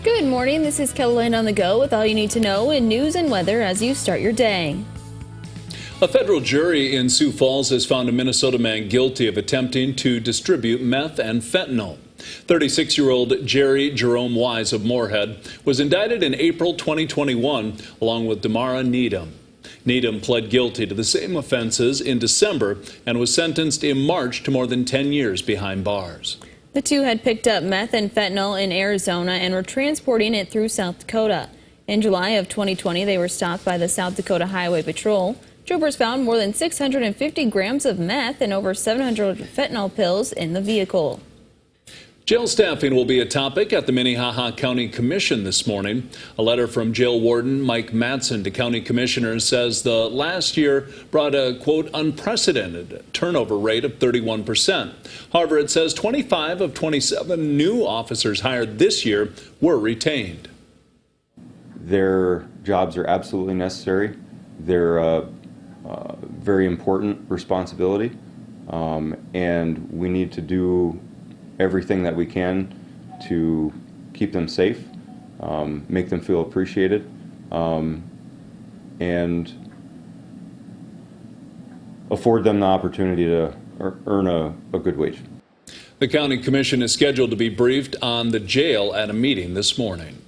Good morning, this is KELOLAND on the go with all you need to know in news and weather as you start your day. A federal jury in Sioux Falls has found a Minnesota man guilty of attempting to distribute meth and fentanyl. 36-year-old Jerry Jerome Wise of Moorhead was indicted in April 2021 along with Damara Needham. Needham pled guilty to the same offenses in December and was sentenced in March to more than 10 years behind bars. The two had picked up meth and fentanyl in Arizona and were transporting it through South Dakota. In July of 2020, they were stopped by the South Dakota Highway Patrol. Troopers found more than 650 grams of meth and over 700 fentanyl pills in the vehicle. Jail staffing will be a topic at the Minnehaha County Commission this morning. A letter from jail warden Mike Matson to county commissioners says the last year brought a, quote, unprecedented turnover rate of 31%. However, it says 25 of 27 new officers hired this year were retained. Their jobs are absolutely necessary. They're a very important responsibility, and we need to do everything that we can to keep them safe, make them feel appreciated, and afford them the opportunity to earn a good wage. The county commission is scheduled to be briefed on the jail at a meeting this morning.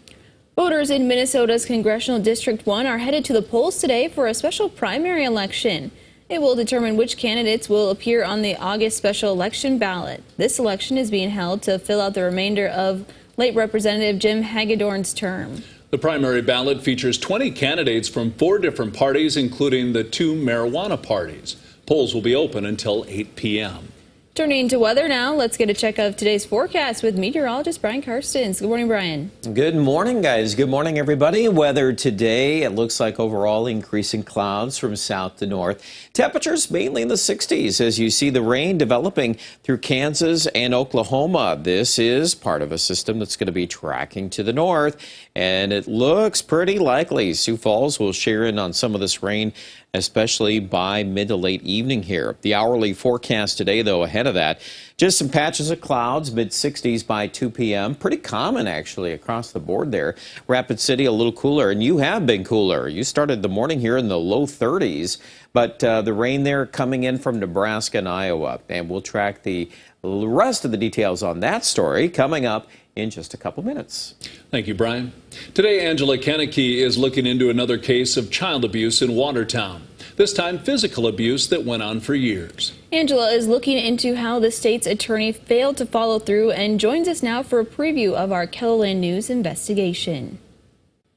Voters in Minnesota's Congressional District 1 are headed to the polls today for a special primary election. It will determine which candidates will appear on the August special election ballot. This election is being held to fill out the remainder of late Representative Jim Hagedorn's term. The primary ballot features 20 candidates from 4 different parties, including the 2 marijuana parties. Polls will be open until 8 p.m. Turning to weather now, let's get a check of today's forecast with meteorologist Brian Karstens. Good morning, Brian. Good morning, guys. Good morning, everybody. Weather today, it looks like overall increasing clouds from south to north. Temperatures mainly in the 60s as you see the rain developing through Kansas and Oklahoma. This is part of a system that's going to be tracking to the north, and it looks pretty likely Sioux Falls will share in on some of this rain, especially by mid to late evening here. The hourly forecast today, though, ahead of that, just some patches of clouds, mid-60s by 2 p.m. Pretty common, actually, across the board there. Rapid City, a little cooler, and you have been cooler. You started the morning here in the low 30s, but the rain there coming in from Nebraska and Iowa. And we'll track the rest of the details on that story coming up in just a couple minutes. Thank you, Brian. Today, Angela Kennecke is looking into another case of child abuse in Watertown. This time, physical abuse that went on for years. Angela is looking into how the state's attorney failed to follow through and joins us now for a preview of our KELOLAND News investigation.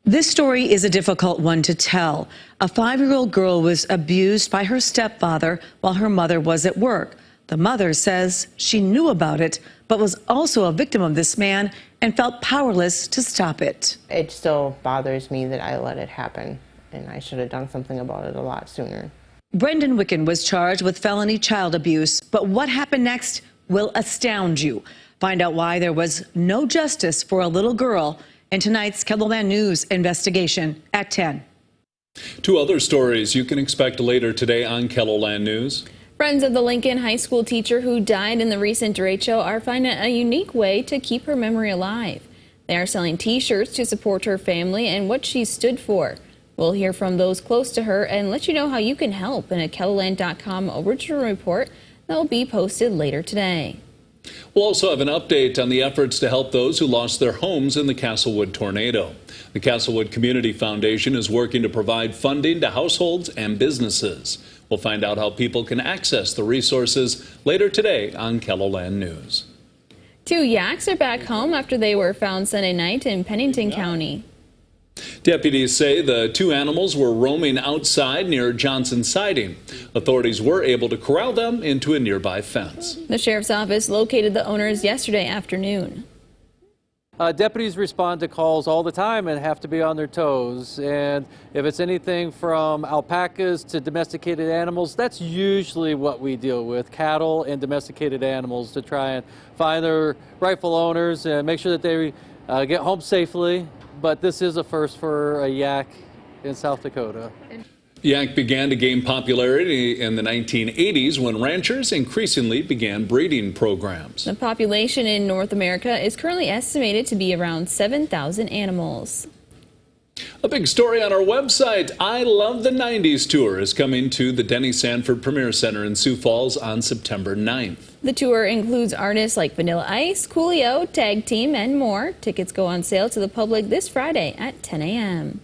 This story is a difficult one to tell. A 5-year-old girl was abused by her stepfather while her mother was at work. The mother says she knew about it, but was also a victim of this man and felt powerless to stop it. It still bothers me that I let it happen, and I should have done something about it a lot sooner. Brendan Wicken was charged with felony child abuse, but what happened next will astound you. Find out why there was no justice for a little girl in tonight's KELOLAND News investigation at 10. 2 other stories you can expect later today on KELOLAND News. Friends of the Lincoln High School teacher who died in the recent derecho are finding a unique way to keep her memory alive. They are selling T-shirts to support her family and what she stood for. We'll hear from those close to her and let you know how you can help in a KELOLAND.com original report that will be posted later today. We'll also have an update on the efforts to help those who lost their homes in the Castlewood tornado. The Castlewood Community Foundation is working to provide funding to households and businesses. We'll find out how people can access the resources later today on KELOLAND News. 2 yaks are back home after they were found Sunday night in Pennington County. Deputies say the 2 animals were roaming outside near Johnson Siding. Authorities were able to corral them into a nearby fence. The sheriff's office located the owners yesterday afternoon. Deputies respond to calls all the time and have to be on their toes. And if it's anything from alpacas to domesticated animals, that's usually what we deal with, cattle and domesticated animals, to try and find their rightful owners and make sure that they get home safely. But this is a first for a yak in South Dakota. Yak began to gain popularity in the 1980s when ranchers increasingly began breeding programs. The population in North America is currently estimated to be around 7,000 animals. A big story on our website. I Love the 90s tour is coming to the Denny Sanford Premier Center in Sioux Falls on September 9th. The tour includes artists like Vanilla Ice, Coolio, Tag Team, and more. Tickets go on sale to the public this Friday at 10 a.m.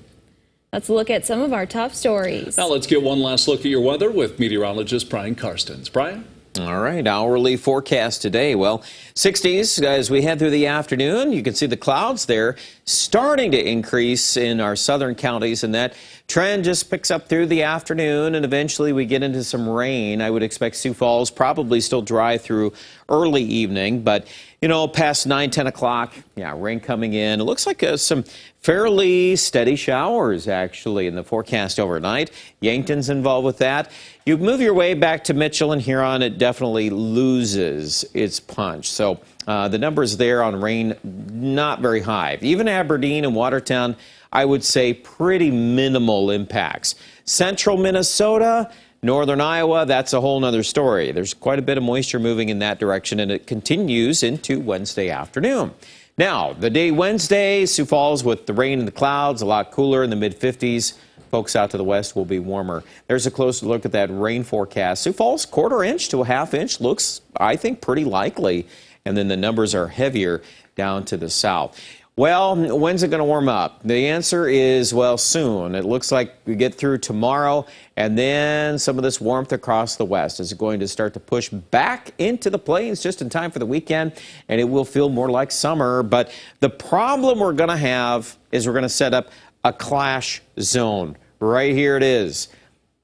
Let's look at some of our top stories. Now let's get one last look at your weather with meteorologist Brian Karstens. Brian? All right, hourly forecast today. Well, 60s as we head through the afternoon. You can see the clouds there starting to increase in our southern counties, and that trend just picks up through the afternoon, and eventually we get into some rain. I would expect Sioux Falls probably still dry through early evening, but you know, past 9, 10 o'clock, yeah, rain coming in. It looks like some fairly steady showers, actually, in the forecast overnight. Yankton's involved with that. You move your way back to Mitchell and Huron, it definitely loses its punch. So the numbers there on rain, not very high. Even Aberdeen and Watertown, I would say pretty minimal impacts. Central Minnesota, northern Iowa, that's a whole nother story. There's quite a bit of moisture moving in that direction, and it continues into Wednesday afternoon. Now, the day Wednesday, Sioux Falls with the rain and the clouds, a lot cooler in the mid-50s. Folks out to the west will be warmer. There's a closer look at that rain forecast. Sioux Falls, 1/4 inch to a 1/2 inch looks, I think, pretty likely. And then the numbers are heavier down to the south. Well, when's it going to warm up? The answer is, well, soon. It looks like we get through tomorrow, and then some of this warmth across the west is going to start to push back into the plains just in time for the weekend, and it will feel more like summer. But the problem we're going to have is we're going to set up a clash zone. Right here it is.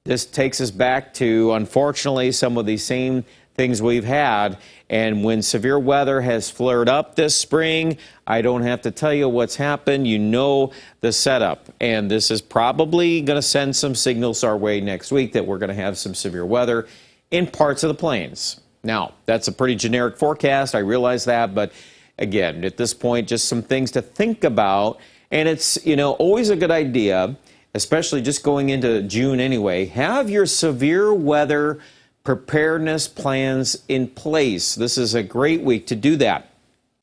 This takes us back to, unfortunately, some of the same things we've had. And when severe weather has flared up this spring, I don't have to tell you what's happened. You know the setup. And this is probably going to send some signals our way next week that we're going to have some severe weather in parts of the plains. Now, that's a pretty generic forecast. I realize that. But again, at this point, just some things to think about. And it's, you know, always a good idea, especially just going into June anyway, have your severe weather preparedness plans in place. This is a great week to do that.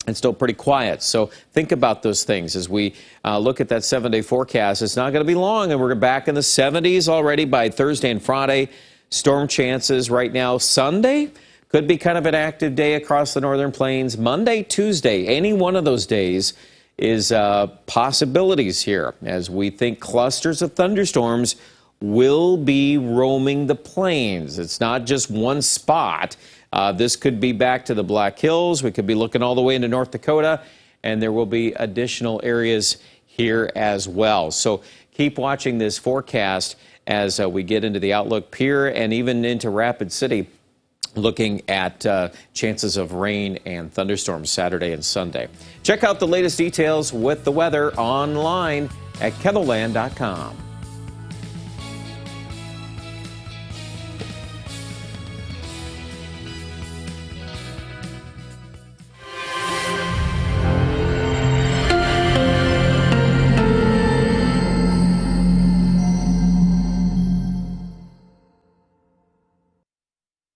It's still pretty quiet, so think about those things as we look at that 7-day forecast. It's not going to be long, and we're back in the 70s already by Thursday and Friday. Storm chances right now. Sunday could be kind of an active day across the northern plains. Monday, Tuesday, any one of those days is possibilities here as we think clusters of thunderstorms will be roaming the plains. It's not just one spot. This could be back to the Black Hills. We could be looking all the way into North Dakota, and there will be additional areas here as well. So keep watching this forecast as we get into the Outlook Pier and even into Rapid City, looking at chances of rain and thunderstorms Saturday and Sunday. Check out the latest details with the weather online at KELOLAND.com.